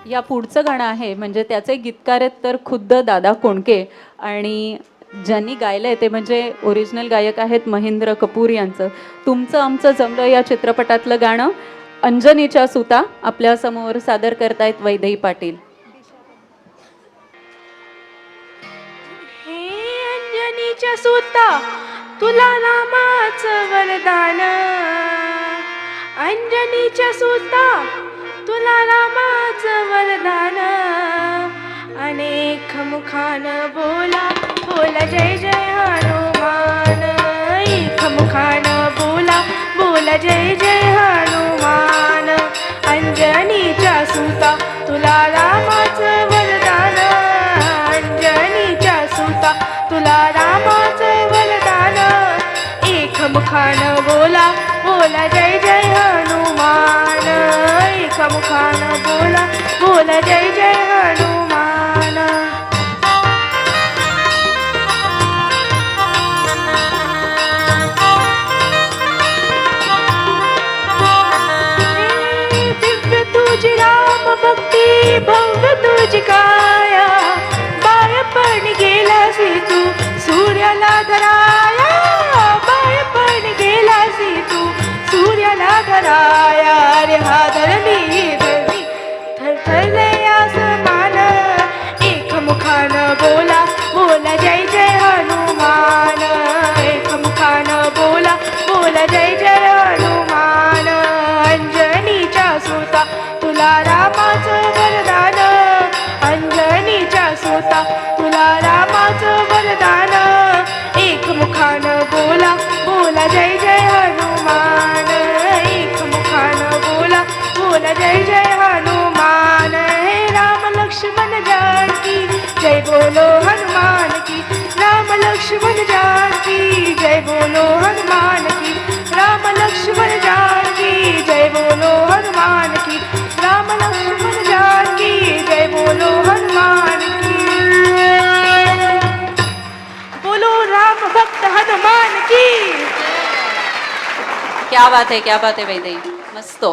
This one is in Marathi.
या पुढचं गाणं आहे म्हणजे त्याचे गीतकार आहेत तर खुद्द दादा कोंडके आणि ज्यांनी गायलंय ते म्हणजे ओरिजिनल गायक आहेत महेंद्र कपूर यांचं. तुमचं आमचं जमलं या चित्रपटातलं गाणं अंजनीच्या सुता आपल्या समोर सादर करतायत वैदेही पाटील. हे अंजनीच्या सुता तुला रामाचं वरदान, अंजनीच्या सुता तुला रामाचं वरदान, अनेक मुखान बोला बोला जय जय हनुमान, एक मुखान बोला बोला जय जय हनुमान, अंजनीच्या सुता तुला रामाचं वरदान, अंजनीच्या सुता तुला रामाचं वरदान, एक मुखान बोला बोला जय जय हनुमान, एक मुखान बोला बोला जय जय हनुमान. दिव्य तुझी राम भक्ती भव्य तुझी काया, बाळपण गेलासी तू सूर्याला धराया, बाळपण गेलासी तू सूर्याला धराया, रे हा धरणी धरणी थरथरले आसमान, एक मुखान बोला बोला जय जय हनुमान, एक मुखान बोला बोला जय जय हनुमान, अंजनीच्या सुता तुला रामाचं वरदान, अंजनीच्या सुता तुला रामाचं वरदान, एक मुखान बोला बोला जय जय हनुमान, एक मुखान बोला बोला जय जय हनुमान. हे राम लक्ष्मण जानकी जय बोलो हनुमान की, राम लक्ष्मण जानकी जय बोलो हनुमान की, राम लक्ष्मण जानकी जय बोलो हनुमान की, राम लक्ष्मण जानकी जय बोलो हनुमान की, बोलो राम भक्त हनुमान की. क्या बात है वैदेही, मस्त.